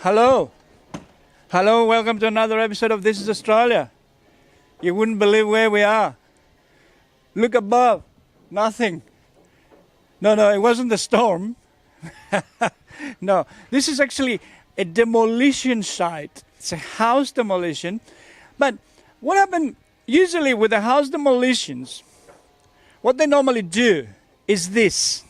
Hello. Hello, welcome to another episode of This is Australia. You wouldn't believe where we are. Look above. Nothing. No, it wasn't the storm. No, this is actually a demolition site. It's a house demolition. But what happened usually with the house demolitions, what they normally do is this.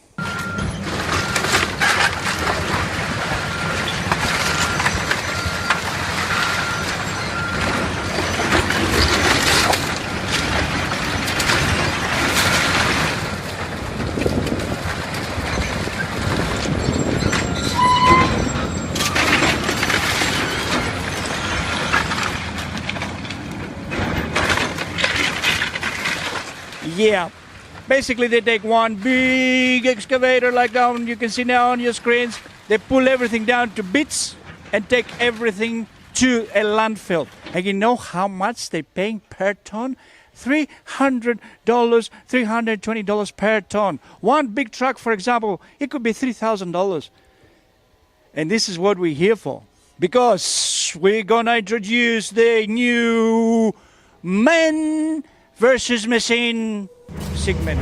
Yeah, basically they take one big excavator like down you can see now on your screens. They pull everything down to bits and take everything to a landfill. And you know how much they're paying per ton? $300, $320 per ton. One big truck, for example, it could be $3,000. And this is what we're here for. Because we're gonna introduce the new man versus machine segment.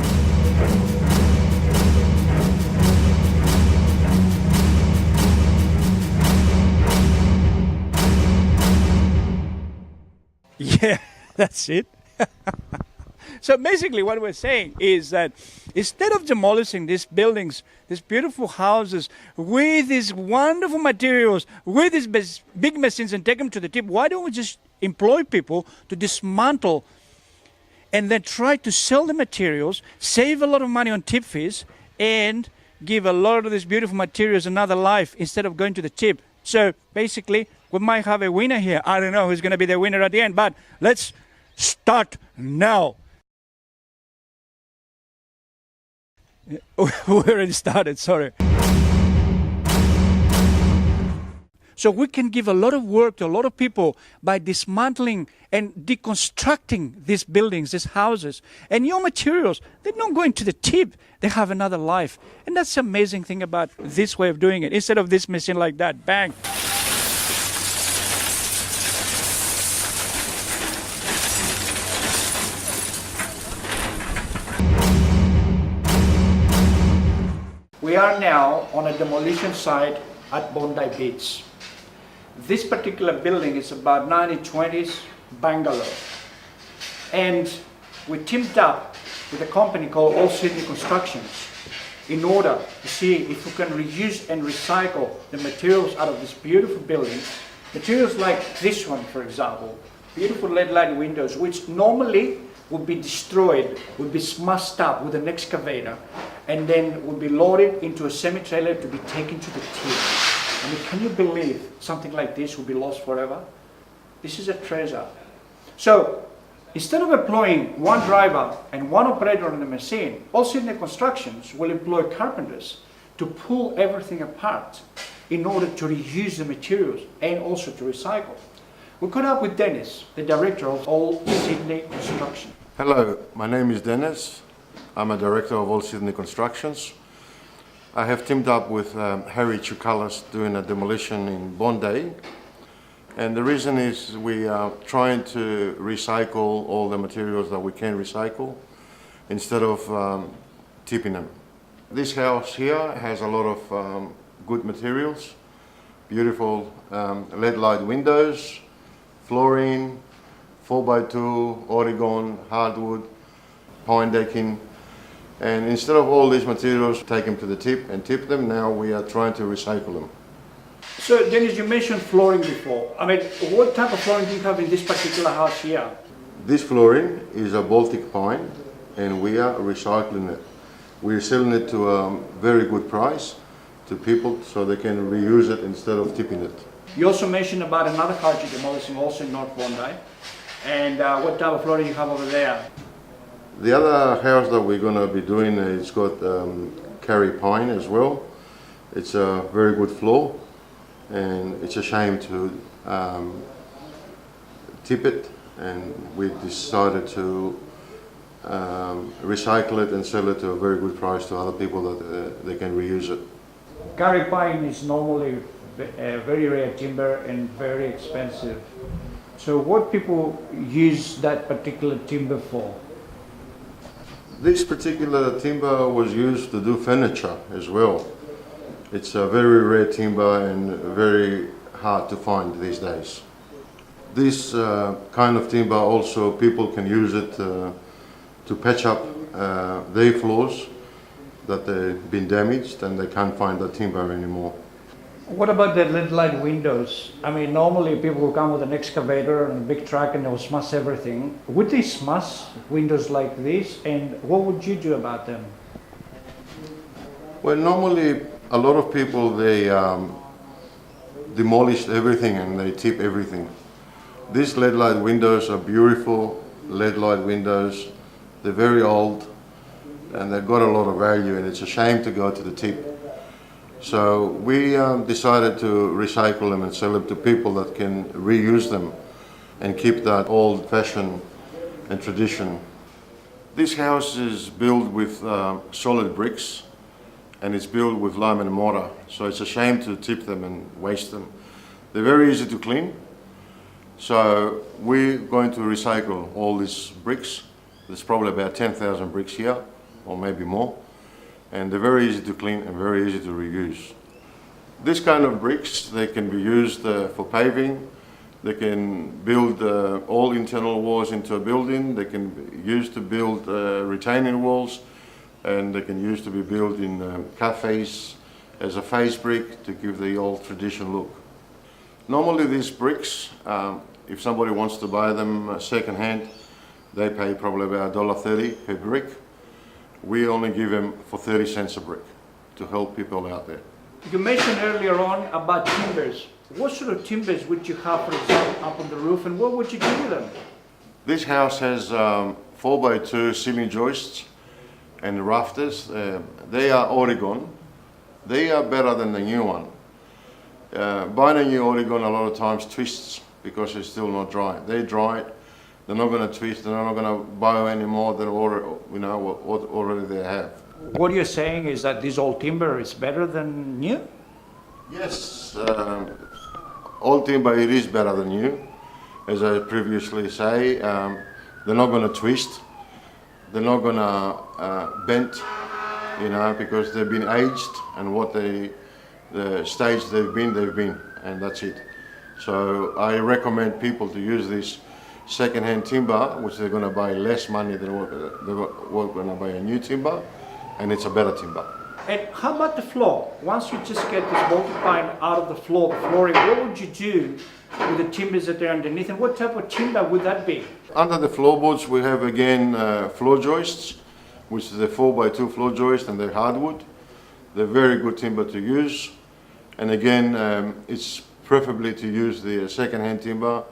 Yeah, that's it. So basically what we're saying is that instead of demolishing these buildings, these beautiful houses, with these wonderful materials, with these big machines and take them to the tip, why don't we just employ people to dismantle and then try to sell the materials, save a lot of money on tip fees, and give a lot of these beautiful materials another life instead of going to the tip. So basically, we might have a winner here. I don't know who's going to be the winner at the end, but let's start now. We already started, sorry. So we can give a lot of work to a lot of people by dismantling and deconstructing these buildings, these houses. And your materials, they're not going to the tip. They have another life. And that's the amazing thing about this way of doing it. Instead of this machine like that, bang. We are now on a demolition site at Bondi Beach. This particular building is about 1920s bungalow. And we teamed up with a company called All Sydney Constructions in order to see if we can reuse and recycle the materials out of this beautiful building. Materials like this one, for example, beautiful LED light windows, which normally would be destroyed, would be smashed up with an excavator, and then would be loaded into a semi-trailer to be taken to the tip. I mean, can you believe something like this will be lost forever? This is a treasure. So, instead of employing one driver and one operator on the machine, All Sydney Constructions will employ carpenters to pull everything apart in order to reuse the materials and also to recycle. We caught up with Dennis, the director of All Sydney Construction. Hello, my name is Dennis. I'm a director of All Sydney Constructions. I have teamed up with Harry Chukalas doing a demolition in Bondi. And the reason is we are trying to recycle all the materials that we can recycle instead of tipping them. This house here has a lot of good materials, beautiful LED light windows, flooring, 4x2, Oregon, hardwood, pine decking. And instead of all these materials, take them to the tip and tip them, now we are trying to recycle them. So Dennis, you mentioned flooring before. I mean, what type of flooring do you have in this particular house here? This flooring is a Baltic pine and we are recycling it. We're selling it to a very good price to people so they can reuse it instead of tipping it. You also mentioned about another house you're demolishing also in North Bondi. And what type of flooring you have over there? The other house that we're going to be doing, it's got Carry Pine as well. It's a very good floor and it's a shame to tip it, and we decided to recycle it and sell it to a very good price to other people that they can reuse it. Carry pine is normally very rare timber and very expensive. So what people use that particular timber for? This particular timber was used to do furniture as well. It's a very rare timber and very hard to find these days. This kind of timber also people can use it to patch up their floors that they've been damaged and they can't find the timber anymore. What about the lead-lined windows? I mean, normally people will come with an excavator and a big truck and they'll smash everything. Would they smash windows like this, and what would you do about them? Well, normally a lot of people, they demolish everything and they tip everything. These lead-lined windows are beautiful lead-lined windows. They're very old and they've got a lot of value, and it's a shame to go to the tip. So we decided to recycle them and sell them to people that can reuse them and keep that old fashion and tradition. This house is built with solid bricks, and it's built with lime and mortar, so it's a shame to tip them and waste them. They're very easy to clean, so we're going to recycle all these bricks. There's probably about 10,000 bricks here, or maybe more, and they're very easy to clean and very easy to reuse. This kind of bricks, they can be used for paving. They can build all internal walls into a building. They can be used to build retaining walls, and they can use to be built in cafes as a face brick to give the old tradition look. Normally these bricks, if somebody wants to buy them second hand, they pay probably about $1.30 per brick. We only give them for 30 cents a brick to help people out there. You mentioned earlier on about timbers. What sort of timbers would you have, for example, up on the roof, and what would you do with them? This house has 4x2 ceiling joists and rafters. They are Oregon. They are better than the new one. Buying a new Oregon a lot of times twists because it's still not dry. They dry it. They're not going to twist. They're not going to buy any more than what already they have. What you're saying is that this old timber is better than new? Yes, old timber, it is better than new. As I previously say, they're not going to twist. They're not going to bend, because they've been aged, and the stage they've been, and that's it. So I recommend people to use this second-hand timber, which they're going to buy less money than what they're going to buy a new timber, and it's a better timber. And how about the floor? Once you just get this multiplying out of the floor, the flooring, what would you do with the timbers that are underneath, and what type of timber would that be? Under the floorboards we have again floor joists, which is a 4x2 floor joist, and they're hardwood. They're very good timber to use, and again it's preferably to use the second-hand timber.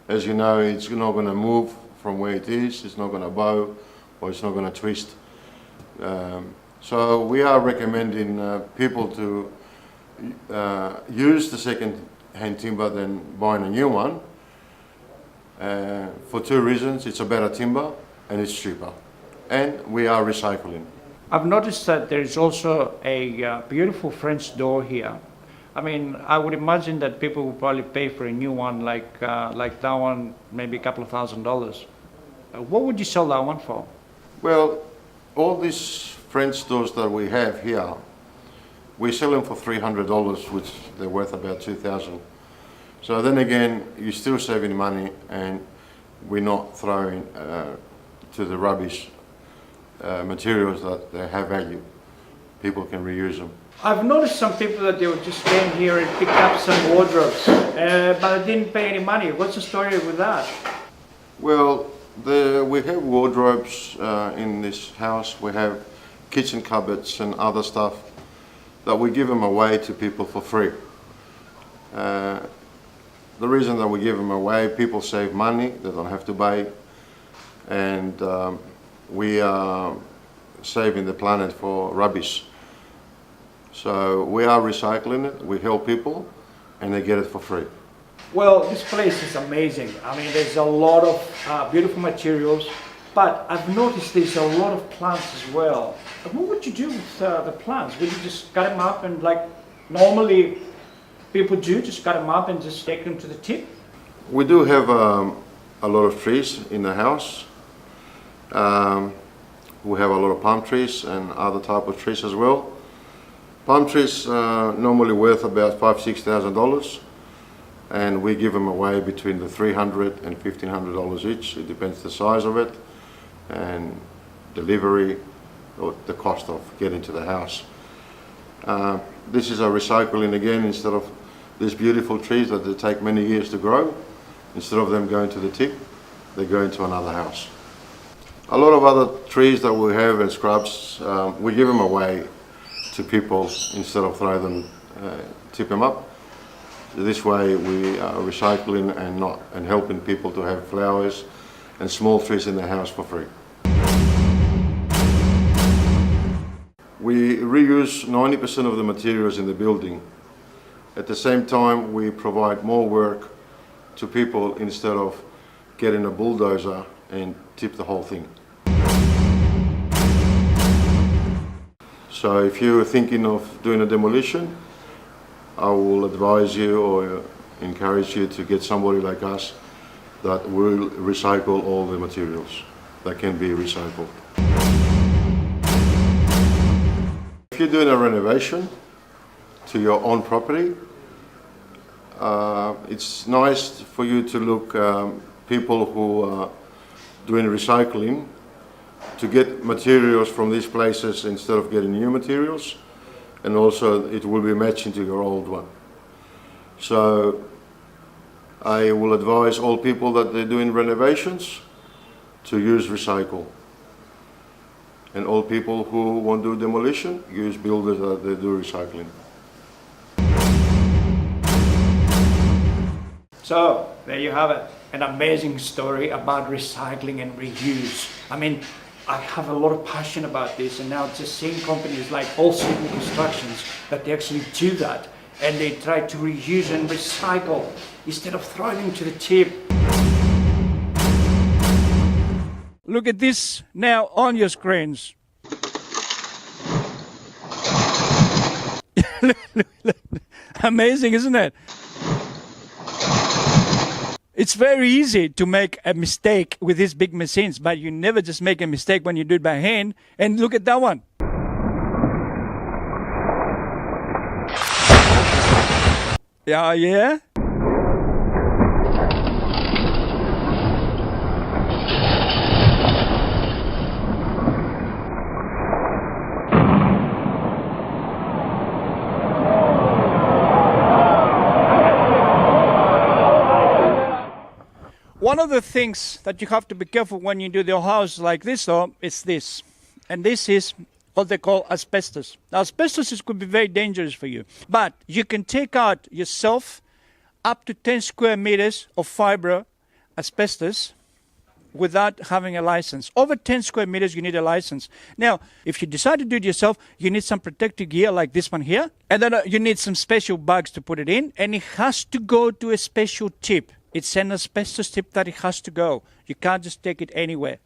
As you know, it's not going to move from where it is, it's not going to bow, or it's not going to twist. So we are recommending people to use the second-hand timber than buying a new one. For two reasons: it's a better timber and it's cheaper, and we are recycling. I've noticed that there is also a beautiful French door here. I mean, I would imagine that people would probably pay for a new one like that one, maybe a couple of $1,000s. What would you sell that one for? Well, all these French doors that we have here, we sell them for $300, which they're worth about $2,000. So then again, you're still saving money, and we're not throwing to the rubbish materials that they have value. People can reuse them. I've noticed some people that they would just stand here and pick up some wardrobes, but they didn't pay any money. What's the story with that? Well, we have wardrobes in this house. We have kitchen cupboards and other stuff that we give them away to people for free. The reason that we give them away, people save money, they don't have to buy, and we are saving the planet for rubbish. So we are recycling it, we help people, and they get it for free. Well, this place is amazing. I mean, there's a lot of beautiful materials, but I've noticed there's a lot of plants as well. What would you do with the plants? Would you just cut them up and, like, normally people do? Just cut them up and just take them to the tip? We do have a lot of trees in the house. We have a lot of palm trees and other type of trees as well. Palm trees are normally worth about $5,000–6,000, and we give them away between the $300 and $1,500 each. It depends the size of it and delivery or the cost of getting to the house. This is a recycling again. Instead of these beautiful trees that they take many years to grow, instead of them going to the tip, they go into another house. A lot of other trees that we have and scrubs, we give them away to people instead of throw them, tip them up. This way we are recycling and helping people to have flowers and small trees in their house for free. We reuse 90% of the materials in the building. At the same time, we provide more work to people instead of getting a bulldozer and tip the whole thing. So if you're thinking of doing a demolition, I will advise you or encourage you to get somebody like us that will recycle all the materials that can be recycled. If you're doing a renovation to your own property, it's nice for you to look people who are doing recycling to get materials from these places instead of getting new materials, and also it will be matching to your old one. So I will advise all people that they're doing renovations to use recycle, and all people who want to do demolition use builders that they do recycling. So there you have it, an amazing story about recycling and reuse. I mean, I have a lot of passion about this, and now just seeing companies like All Sydney Constructions that they actually do that, and they try to reuse and recycle instead of throwing them to the tip. Look at this now on your screens. Amazing, isn't it? It's very easy to make a mistake with these big machines, but you never just make a mistake when you do it by hand. And look at that one. Yeah? One of the things that you have to be careful when you do the house like this, though, is this. And this is what they call asbestos. Now, asbestos could be very dangerous for you. But you can take out yourself up to 10 square meters of fiber asbestos without having a license. Over 10 square meters, you need a license. Now, if you decide to do it yourself, you need some protective gear like this one here. And then you need some special bags to put it in. And it has to go to a special tip. It's an asbestos tip that it has to go. You can't just take it anywhere.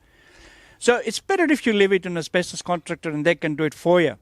So it's better if you leave it to an asbestos contractor and they can do it for you.